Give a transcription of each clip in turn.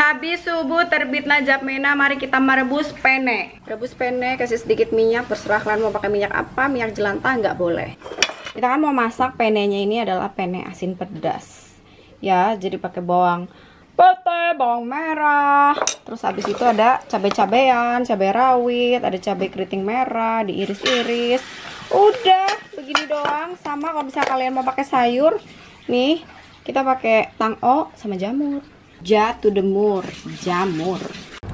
Habis subuh terbitlah jam merah, mari kita merebus penne. Rebus penne, kasih sedikit minyak, terserah kalian mau pakai minyak apa, minyak jelantah nggak boleh. Kita kan mau masak pennenya, ini adalah penne asin pedas. Ya, jadi pakai bawang putih, bawang merah. Terus habis itu ada cabai-cabean, cabai rawit, ada cabai keriting merah, diiris-iris. Udah, begini doang. Sama kalau misalnya kalian mau pakai sayur, nih kita pakai tangko sama jamur. To the more, jamur.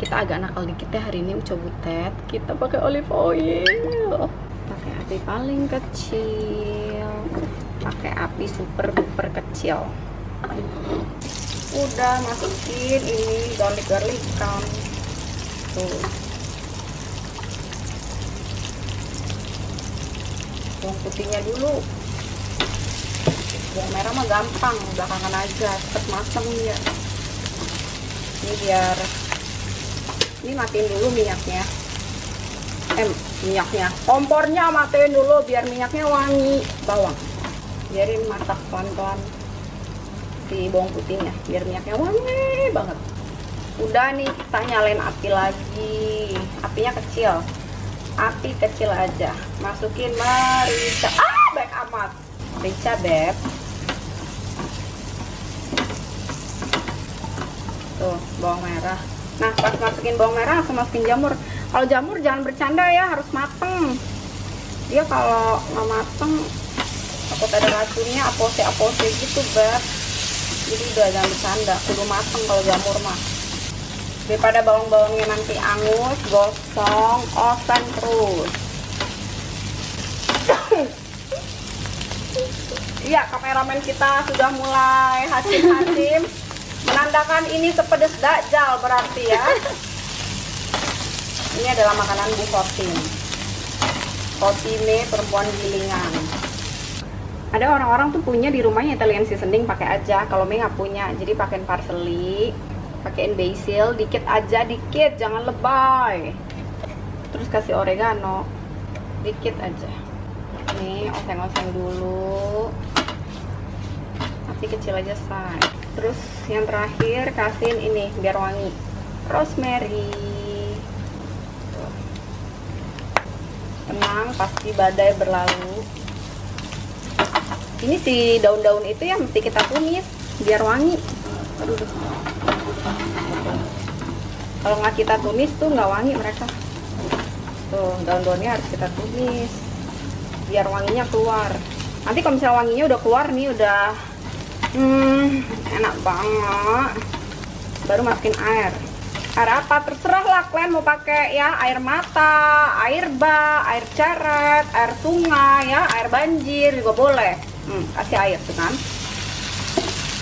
Kita agak nakal dikit ya hari ini, coba butet. Kita pakai olive oil. Pakai api paling kecil. Pakai api super duper kecil. Udah masukin ini garlic-garlican. Tuh. Bawang putihnya dulu. Bawang merah mah gampang, belakangan aja, cepet mateng ya. Ini biar ini matiin dulu minyaknya, kompornya matiin dulu biar minyaknya wangi. Bawang biarin masak pelan-pelan si bawang putihnya biar minyaknya wangi banget. Udah nih, kita nyalain api lagi, apinya kecil, api kecil aja. Masukin merica, baik amat merica beb. Tuh, bawang merah. Nah, pas masukin bawang merah langsung masukin jamur. Kalau jamur jangan bercanda ya, harus mateng. Dia kalau nggak mateng takut ada racunnya, apose gitu beb. Jadi udah jangan bercanda, kudu mateng kalau jamur mah. Daripada bawang-bawangnya nanti angus, gosong, oven terus. Iya, kameramen kita sudah mulai hasim-hasim. Menandakan ini sepedes dajjal berarti ya. Ini adalah makanan Bu Hotin. Hotime perempuan gilingan. Ada orang-orang tuh punya di rumahnya Italian seasoning, pakai aja. Kalau Mei nggak punya, jadi pakein parsley, pakein basil, dikit aja, dikit, jangan lebay. Terus kasih oregano, dikit aja. Nih, oseng-oseng dulu. Api kecil aja say. Terus yang terakhir kasihin ini biar wangi, rosemary. Tuh. Tenang, pasti badai berlalu. Ini si daun-daun itu ya mesti kita tumis biar wangi. Aduh. Kalau nggak kita tumis tuh nggak wangi mereka. Tuh, daun-daunnya harus kita tumis biar wanginya keluar. Nanti kalau misalnya wanginya udah keluar nih, udah enak banget, baru masukin air. Air apa terserah lah kalian mau pakai ya, air mata, air bah, air ceret, air sungai ya, air banjir juga boleh. Kasih air tuh kan.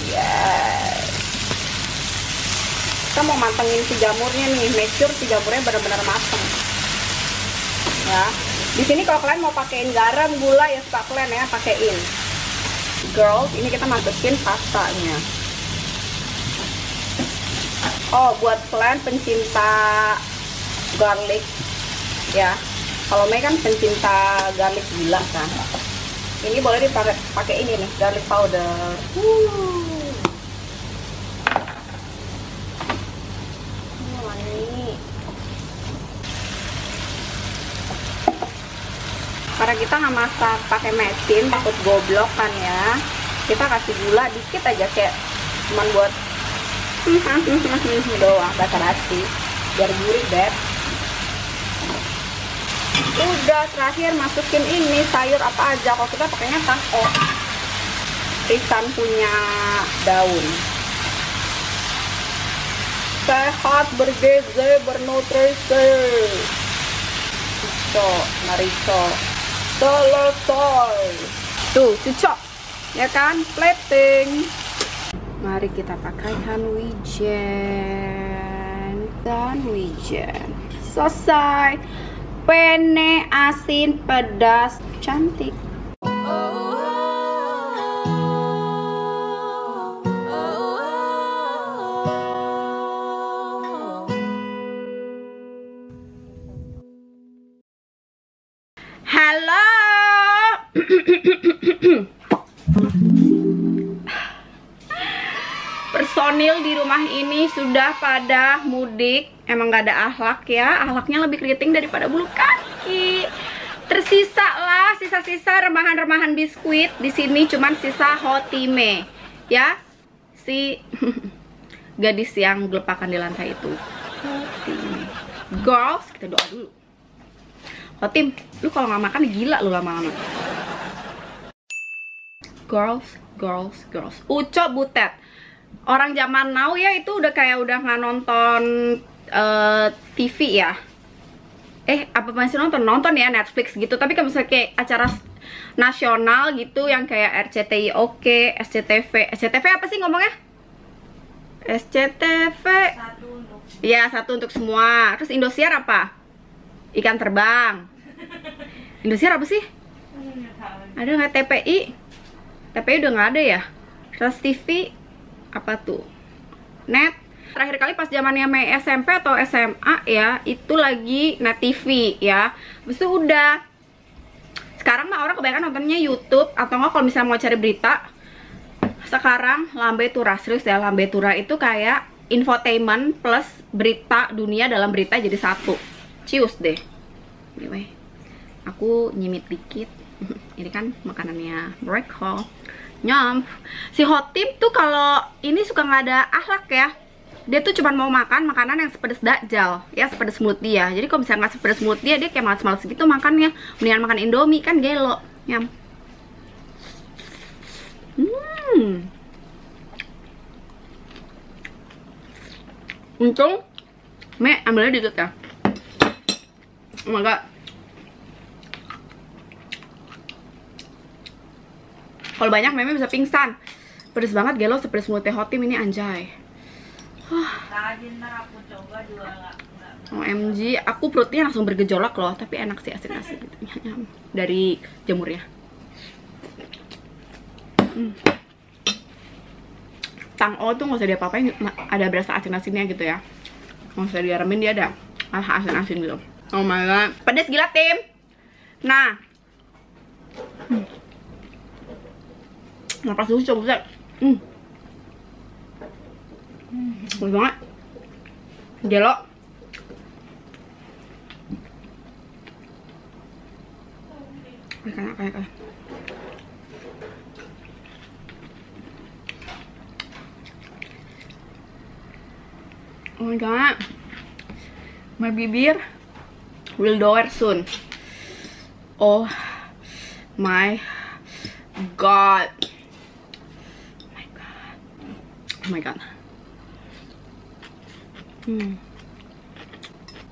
Yes. Kita mau mantengin si jamurnya nih, make sure si jamurnya benar-benar mateng ya. Di sini kalau kalian mau pakein garam, gula ya suka kalian ya, pakein. Girls, ini kita masukin pastanya. Oh, buat kalian pencinta garlic ya. Kalau Mei kan pencinta garlic gila kan. Ini boleh dipakai ini nih, garlic powder. Ini wangi. Karena kita nggak masak pakai mesin, takut goblok kan ya. Kita kasih gula dikit aja, kayak cuman buat doang, basa-basi biar gurih beb. Udah, terakhir masukin ini sayur apa aja. Kalau kita pakainya tangko, Risan punya daun. Sehat, bergizi, bernutrisi. Marico selesai. Tuh, cocok ya kan, plating. Mari kita pakai wijen. Selesai. Penne asin pedas cantik. Halo. personil di rumah ini sudah pada mudik. Emang gak ada akhlak ya. Akhlaknya lebih keriting daripada bulu kaki. Tersisa lah sisa-sisa remahan-remahan biskuit. Di sini cuman sisa Hotime ya. Si gadis yang gelepakan di lantai itu. Hotime. Girls, kita doa dulu. Hotim, lu kalau nggak makan gila lu lama-lama. Girls. Uco Butet. Orang zaman now ya itu udah kayak udah nggak nonton TV ya. Apa masih nonton ya Netflix gitu. Tapi kalau misalnya kayak acara nasional gitu yang kayak RCTI Oke, SCTV apa sih ngomongnya? SCTV. Iya, satu untuk semua. Terus Indosiar apa? Ikan terbang. Indosiar apa sih? Ada nggak TPI? TPI udah nggak ada ya. Trans TV apa tuh? Net. Terakhir kali pas zamannya Mei SMP atau SMA ya, itu lagi Net TV ya. Habis itu udah. Sekarang mah orang kebanyakan nontonnya YouTube atau nggak kalau misalnya mau cari berita. Sekarang Lambe Tura, serius ya, Lambe Tura itu kayak infotainment plus berita dunia dalam berita jadi satu. Cius deh. Anyway, aku nyimit dikit. Ini kan makanannya mereka. Nyam. Si Hotim tuh kalau ini suka nggak ada akhlak ya. Dia tuh cuma mau makan makanan yang sepedes Dajjal ya, sepedes mulut dia. Jadi kalau misalnya nggak sepedes mulut dia kayak malas-malas gitu makannya. Mendingan makan Indomie kan gelo. Nyam. Untung Me ambilnya dikit ya. Oh my god. Kalau banyak Meme bisa pingsan. Pedes banget gelo, sepedes mulutnya Hotim ini anjay. OMG, aku perutnya langsung bergejolak loh, tapi enak sih, asik-asik gitu. Dari jamurnya. Tang O tuh nggak usah diapa-apain, ada berasa asin-asinnya gitu ya. Nggak usah diaremin, dia ada asin-asin gitu. Oh my god, pedes gila tim. Nah, napas dulu coba. Bagus banget. Gelo. Kayak. Oh my god, my bibir will doer soon. Oh my god, oh my god.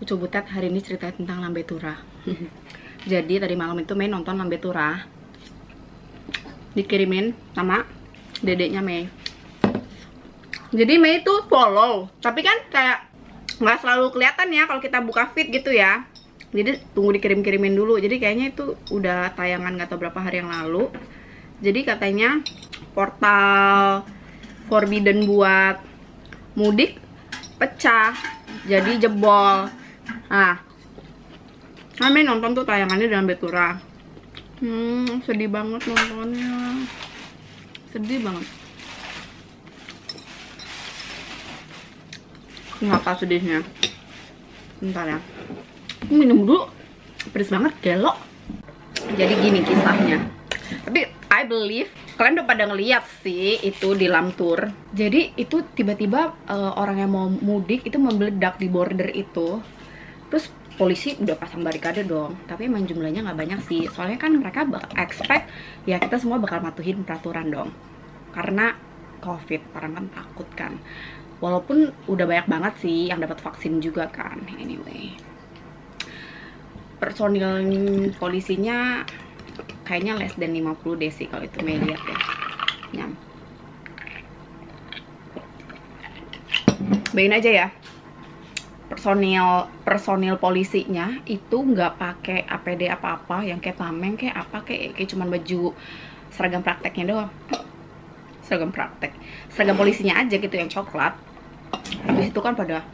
Uco Butet hari ini cerita tentang Lambe Tura. Jadi tadi malam itu Mei nonton Lambe Tura, dikirimin sama dedeknya Mei. Jadi Mei itu follow, tapi kan kayak nggak selalu kelihatan ya kalau kita buka feed gitu ya. Jadi tunggu dikirim-kirimin dulu. Jadi kayaknya itu udah tayangan nggak tahu berapa hari yang lalu. Jadi katanya portal Forbidden buat mudik pecah, jadi jebol. Nah, kami nonton tuh tayangannya dalam Betura. Sedih banget nontonnya. Sedih banget. Ngapa sedihnya? Bentar ya. Minum dulu. Pedes banget, gelo. Jadi gini kisahnya. Tapi I believe kalian udah pada ngeliat sih itu di Lamtur. Jadi itu tiba-tiba orang yang mau mudik itu membeledak di border itu. Terus polisi udah pasang barikade dong. Tapi emang jumlahnya nggak banyak sih. Soalnya kan mereka expect ya kita semua bakal matuhin peraturan dong. Karena COVID, orang kan takut kan. Walaupun udah banyak banget sih yang dapat vaksin juga kan. Anyway, personil polisinya kayaknya less than 50 deh sih kalau itu Mei lihat ya. Nyam. Bayin aja ya. Personil polisinya itu nggak pakai APD apa-apa yang kayak tameng kayak apa kayak cuman baju seragam prakteknya doang. Seragam praktek. Seragam polisinya aja gitu yang coklat. Habis itu kan pada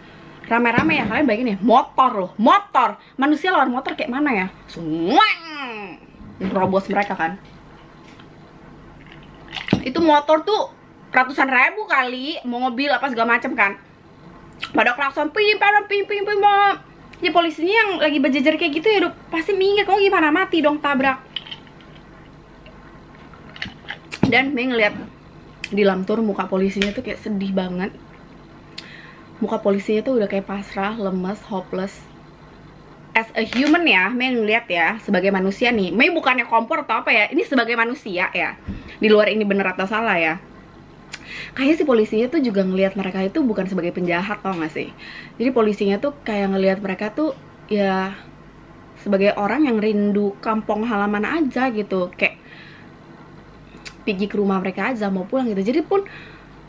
rame-rame ya, kalian bayangin ya, motor loh, motor, manusia lawan motor kayak mana ya, semua nerobos mereka kan. Itu motor tuh ratusan ribu kali, mobil apa segala macam kan, pada klakson pim pim. Ya polisinya yang lagi berjejer kayak gitu ya udah pasti minggir, kamu gimana, mati dong tabrak. Dan Mei ngeliat di Lamtur muka polisinya tuh kayak sedih banget. Muka polisinya tuh udah kayak pasrah, lemes, hopeless. As a human ya, Mei ngeliat ya, sebagai manusia nih, Mei bukannya kompor atau apa ya, ini sebagai manusia ya, di luar ini bener atau salah ya, kayaknya si polisinya tuh juga ngelihat mereka itu bukan sebagai penjahat, tau gak sih? Jadi polisinya tuh kayak ngelihat mereka tuh ya sebagai orang yang rindu kampung halaman aja gitu, kayak pergi ke rumah mereka aja, mau pulang gitu. Jadi pun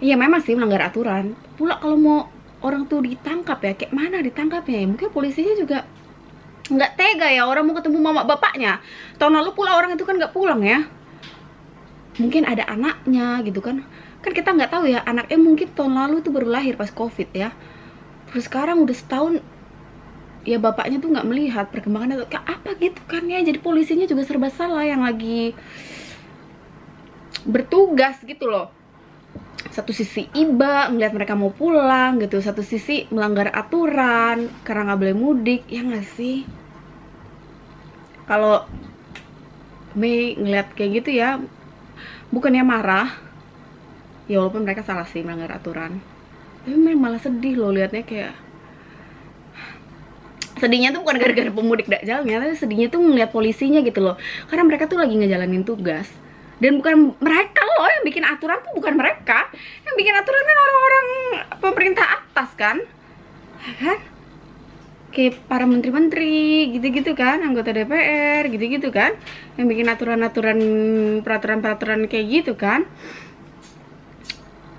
ya memang sih melanggar aturan. Pula kalau mau orang tuh ditangkap ya, kayak mana ditangkapnya ya? Mungkin polisinya juga nggak tega ya, orang mau ketemu mama bapaknya. Tahun lalu pula orang itu kan nggak pulang ya, mungkin ada anaknya gitu kan kita nggak tahu ya, anaknya mungkin tahun lalu tuh baru lahir pas covid ya, terus sekarang udah setahun ya bapaknya tuh nggak melihat perkembangannya tuh kayak apa gitu kan ya. Jadi polisinya juga serba salah yang lagi bertugas gitu loh. Satu sisi iba ngeliat mereka mau pulang gitu, satu sisi melanggar aturan karena nggak boleh mudik, ya nggak sih? Kalau Mei ngeliat kayak gitu ya, bukannya marah ya, walaupun mereka salah sih melanggar aturan, tapi Mei malah sedih loh liatnya. Kayak sedihnya tuh bukan gara-gara pemudik dakjalnya, tapi sedihnya tuh ngeliat polisinya gitu loh, karena mereka tuh lagi ngejalanin tugas. Dan bukan mereka loh yang bikin aturan, tuh bukan mereka yang bikin aturan, kan orang-orang pemerintah atas kan, ya kan? Kayak para menteri-menteri gitu-gitu kan, anggota DPR gitu-gitu kan, yang bikin aturan-aturan, peraturan-peraturan kayak gitu kan,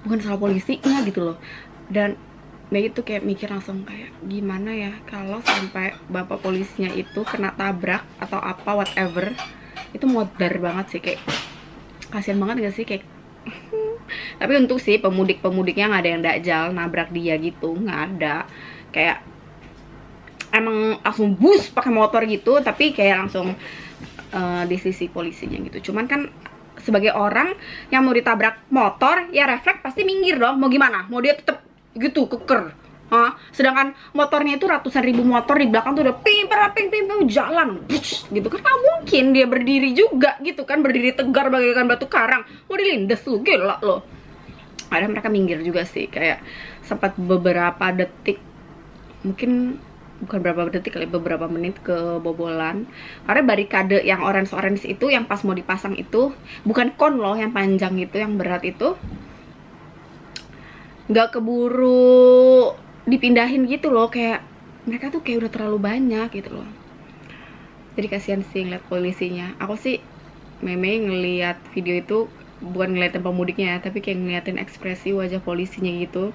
bukan salah polisinya gitu loh. Dan itu kayak mikir langsung kayak gimana ya kalau sampai bapak polisinya itu kena tabrak atau apa whatever, itu modar banget sih, kayak kasian banget gak sih kayak tapi untuk sih pemudik-pemudiknya nggak ada yang dakjal nabrak dia gitu, nggak ada. Kayak emang langsung bus pakai motor gitu, tapi kayak langsung di sisi polisinya gitu. Cuman kan sebagai orang yang mau ditabrak motor ya refleks pasti minggir dong, mau gimana, mau dia tetep gitu keker. Sedangkan motornya itu ratusan ribu motor di belakang tuh udah ping jalan gitu kan, nggak mungkin dia berdiri juga gitu kan, berdiri tegar bagaikan batu karang, mau dilindes lu, gila lo. Ada mereka minggir juga sih, kayak sempat beberapa detik, mungkin bukan berapa detik kali, beberapa menit kebobolan karena barikade yang orange itu yang pas mau dipasang itu, bukan kon loh yang panjang itu, yang berat itu nggak keburu dipindahin gitu loh, kayak mereka tuh kayak udah terlalu banyak gitu loh. Jadi kasihan sih ngeliat polisinya. Aku sih meme ngeliat video itu bukan ngeliatin pemudiknya, tapi kayak ngeliatin ekspresi wajah polisinya gitu,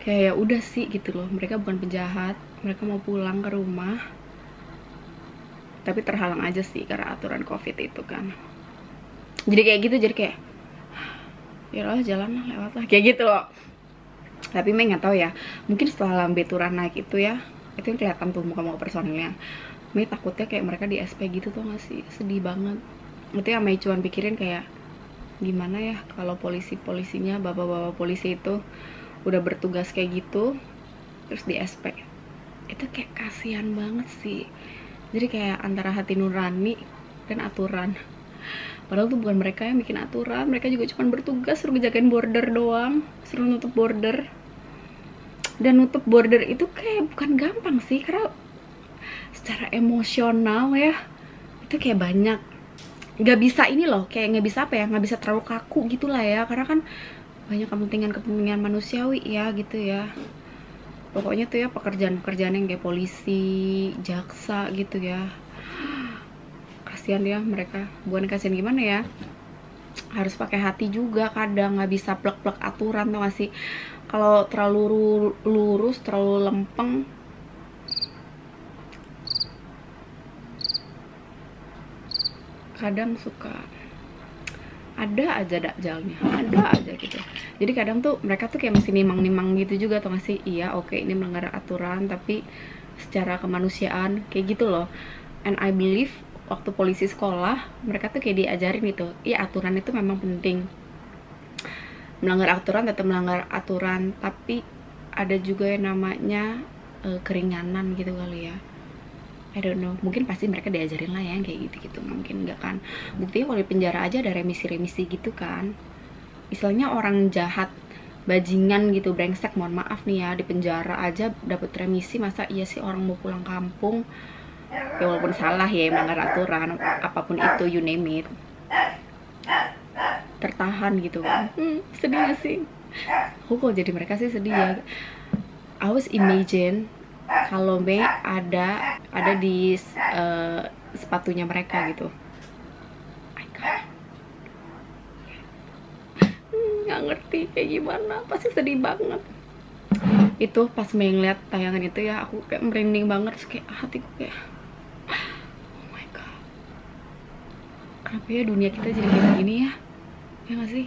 kayak ya udah sih gitu loh, mereka bukan penjahat, mereka mau pulang ke rumah, tapi terhalang aja sih karena aturan covid itu kan. Jadi kayak gitu, jadi kayak ya lah jalan lah, lewat lah, kayak gitu loh. Tapi Mei nggak tahu ya, mungkin setelah lambe turun naik itu ya, itu yang kelihatan tuh muka-muka personilnya. Mei takutnya kayak mereka di SP gitu tuh nggak sih, sedih banget. Itu yang Mei cuman pikirin kayak gimana ya kalau polisinya, bapak-bapak polisi itu udah bertugas kayak gitu terus di SP, itu kayak kasihan banget sih. Jadi kayak antara hati nurani dan aturan, padahal tuh bukan mereka yang bikin aturan, mereka juga cuma bertugas suruh ngejagain border doang, suruh nutup border. Dan nutup border itu kayak bukan gampang sih, karena secara emosional ya itu kayak banyak, nggak bisa ini loh, kayak nggak bisa apa ya, nggak bisa terlalu kaku gitulah ya, karena kan banyak kepentingan manusiawi ya gitu ya. Pokoknya tuh ya pekerjaan-pekerjaan yang kayak polisi, jaksa gitu ya, kasihan ya mereka. Bukan kasihan gimana ya, harus pakai hati juga kadang, nggak bisa plek-plek aturan tuh gak sih. Kalau terlalu lurus, terlalu lempeng, kadang suka ada aja dakjalnya, ada aja gitu. Jadi kadang tuh mereka tuh kayak masih nimang-nimang gitu juga tuh masih, iya oke, ini melanggar aturan, tapi secara kemanusiaan kayak gitu loh. And I believe waktu polisi sekolah mereka tuh kayak diajarin gitu, iya aturan itu memang penting, melanggar aturan tetap melanggar aturan, tapi ada juga yang namanya keringanan gitu kali ya. I don't know, mungkin pasti mereka diajarin lah ya kayak gitu-gitu, mungkin enggak kan. Buktinya kalau di penjara aja ada remisi-remisi gitu kan. Istilahnya orang jahat, bajingan gitu, brengsek, mohon maaf nih ya, di penjara aja dapat remisi, masa iya sih orang mau pulang kampung? Ya walaupun salah ya, melanggar aturan, apapun itu, you name it, tertahan gitu kan. Sedih gak sih? Aku kalau jadi mereka sih sedih ya. I was imagine kalau Mei ada di sepatunya mereka gitu. My God. Nggak ngerti kayak gimana, pasti sedih banget. Itu pas Mei ngeliat tayangan itu ya, aku kayak merinding banget, terus kayak hatiku kayak oh my God, kenapa ya dunia kita jadi kayak begini ya? Ya nggak sih?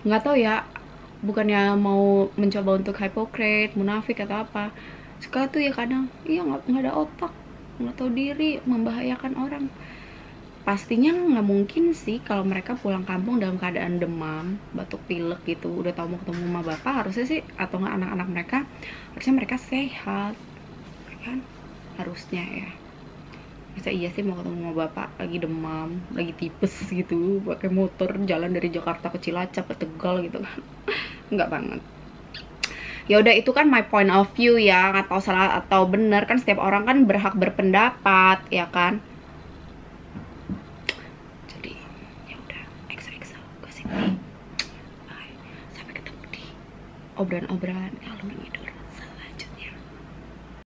Nggak tahu ya, bukannya mau mencoba untuk hypocrite, munafik atau apa, suka tuh ya kadang iya nggak ada otak, nggak tahu diri, membahayakan orang. Pastinya nggak mungkin sih kalau mereka pulang kampung dalam keadaan demam, batuk pilek gitu, udah tahu mau ketemu sama bapak, harusnya sih, atau nggak anak-anak mereka, harusnya mereka sehat kan, harusnya ya. Masa iya sih mau ketemu sama bapak lagi demam, lagi tipes gitu, pakai motor jalan dari Jakarta ke Cilacap ke Tegal gitu kan. Enggak banget. Ya udah, itu kan my point of view ya, nggak tahu salah atau benar kan, setiap orang kan berhak berpendapat ya kan. Jadi ya udah, XOXO gosip nih. Bye. Sampai ketemu di obrolan-obrolan kalau gitu.